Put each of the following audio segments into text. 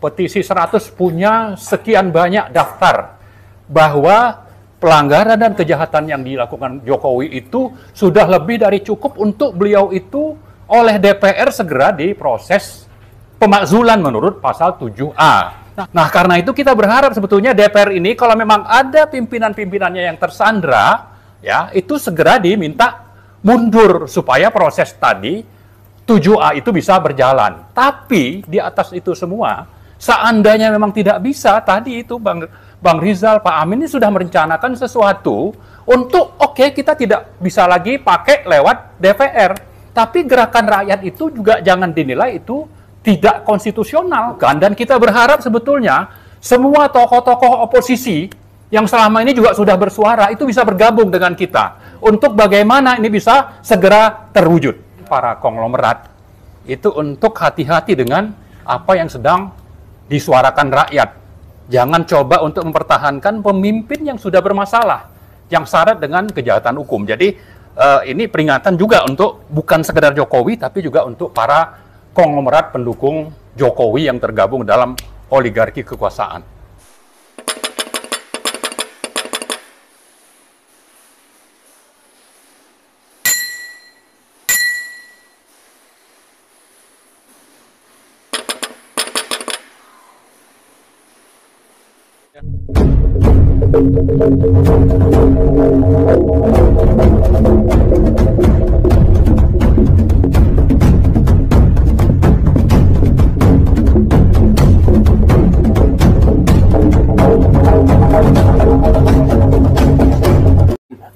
petisi 100 punya sekian banyak daftar bahwa pelanggaran dan kejahatan yang dilakukan Jokowi itu sudah lebih dari cukup untuk beliau itu oleh DPR segera diproses pemakzulan menurut pasal 7A. Nah, karena itu kita berharap sebetulnya DPR ini kalau memang ada pimpinan-pimpinannya yang tersandra, ya, itu segera diminta mundur supaya proses tadi 7A itu bisa berjalan. Tapi di atas itu semua, seandainya memang tidak bisa, tadi itu Bang Rizal, Pak Amin ini sudah merencanakan sesuatu untuk kita tidak bisa lagi pakai lewat DPR. Tapi gerakan rakyat itu juga jangan dinilai itu tidak konstitusional kan, dan kita berharap sebetulnya semua tokoh-tokoh oposisi yang selama ini juga sudah bersuara itu bisa bergabung dengan kita untuk bagaimana ini bisa segera terwujud. Para konglomerat itu untuk hati-hati dengan apa yang sedang disuarakan rakyat. Jangan coba untuk mempertahankan pemimpin yang sudah bermasalah, yang syarat dengan kejahatan hukum. Jadi ini peringatan juga untuk bukan sekedar Jokowi, tapi juga untuk para konglomerat pendukung Jokowi yang tergabung dalam oligarki kekuasaan.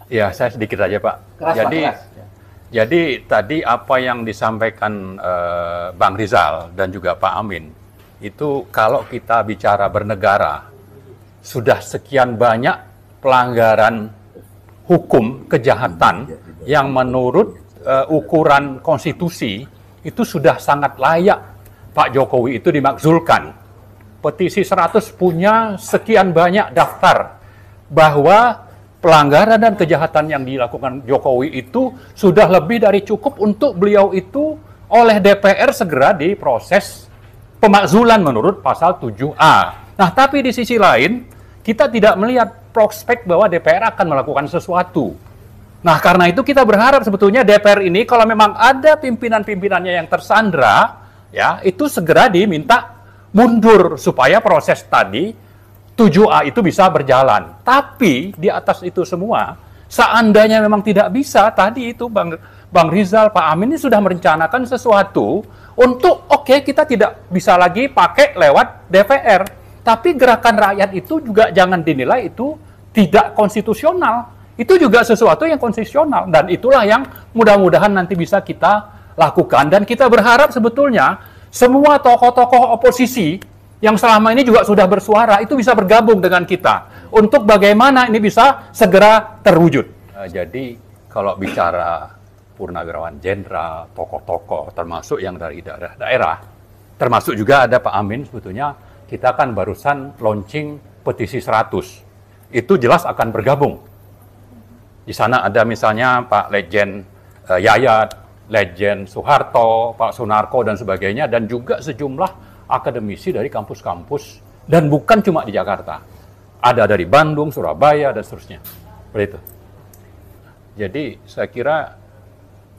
Ya, saya sedikit aja, Pak. Jadi tadi apa yang disampaikan Bang Rizal dan juga Pak Amin, itu kalau kita bicara bernegara, sudah sekian banyak pelanggaran hukum, kejahatan yang menurut ukuran konstitusi itu sudah sangat layak Pak Jokowi itu dimakzulkan. Petisi 100 punya sekian banyak daftar bahwa pelanggaran dan kejahatan yang dilakukan Jokowi itu sudah lebih dari cukup untuk beliau itu oleh DPR segera diproses pemakzulan menurut pasal 7A. Nah, tapi di sisi lain, kita tidak melihat prospek bahwa DPR akan melakukan sesuatu. Nah, karena itu kita berharap sebetulnya DPR ini kalau memang ada pimpinan-pimpinannya yang tersandra, ya, itu segera diminta mundur supaya proses tadi 7A itu bisa berjalan. Tapi di atas itu semua, seandainya memang tidak bisa, tadi itu Bang Rizal, Pak Amin ini sudah merencanakan sesuatu untuk kita tidak bisa lagi pakai lewat DPR. Tapi gerakan rakyat itu juga jangan dinilai itu tidak konstitusional. Itu juga sesuatu yang konstitusional. Dan itulah yang mudah-mudahan nanti bisa kita lakukan. Dan kita berharap sebetulnya semua tokoh-tokoh oposisi yang selama ini juga sudah bersuara itu bisa bergabung dengan kita untuk bagaimana ini bisa segera terwujud. Jadi kalau bicara Purnawirawan Jenderal, tokoh-tokoh termasuk yang dari daerah, termasuk juga ada Pak Amin, sebetulnya kita kan barusan launching petisi 100. Itu jelas akan bergabung. Di sana ada misalnya Pak Legend Yayat, Legend Soeharto, Pak Sunarko dan sebagainya, dan juga sejumlah akademisi dari kampus-kampus, dan bukan cuma di Jakarta. Ada dari Bandung, Surabaya, dan seterusnya. Seperti itu. Jadi saya kira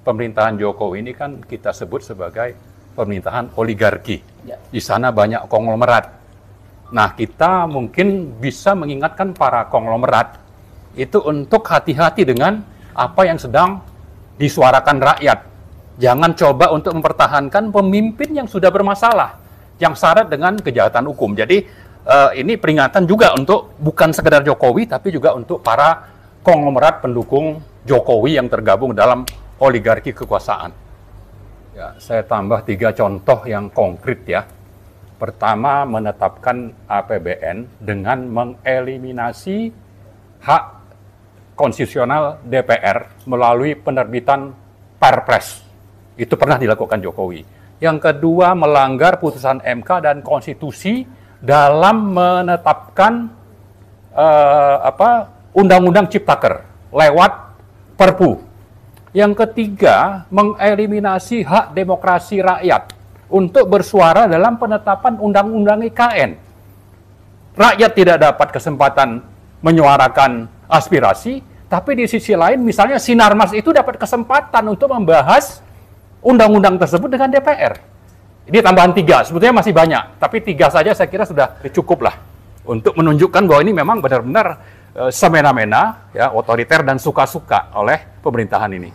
pemerintahan Jokowi ini kan kita sebut sebagai pemerintahan oligarki. Di sana banyak konglomerat. Nah, kita mungkin bisa mengingatkan para konglomerat itu untuk hati-hati dengan apa yang sedang disuarakan rakyat. Jangan coba untuk mempertahankan pemimpin yang sudah bermasalah, yang syarat dengan kejahatan hukum. Jadi ini peringatan juga untuk bukan sekedar Jokowi, tapi juga untuk para konglomerat pendukung Jokowi yang tergabung dalam oligarki kekuasaan. Ya, saya tambah 3 contoh yang konkret ya. Pertama, menetapkan APBN dengan mengeliminasi hak konstitusional DPR melalui penerbitan Perpres. Itu pernah dilakukan Jokowi. Yang kedua, melanggar putusan MK dan konstitusi dalam menetapkan Undang-Undang Ciptaker lewat Perpu. Yang ketiga, mengeliminasi hak demokrasi rakyat untuk bersuara dalam penetapan undang-undang IKN. Rakyat tidak dapat kesempatan menyuarakan aspirasi, tapi di sisi lain misalnya Sinarmas itu dapat kesempatan untuk membahas undang-undang tersebut dengan DPR. Ini tambahan 3, sebetulnya masih banyak, tapi 3 saja saya kira sudah cukup lah untuk menunjukkan bahwa ini memang benar-benar semena-mena, ya, otoriter dan suka-suka oleh pemerintahan ini.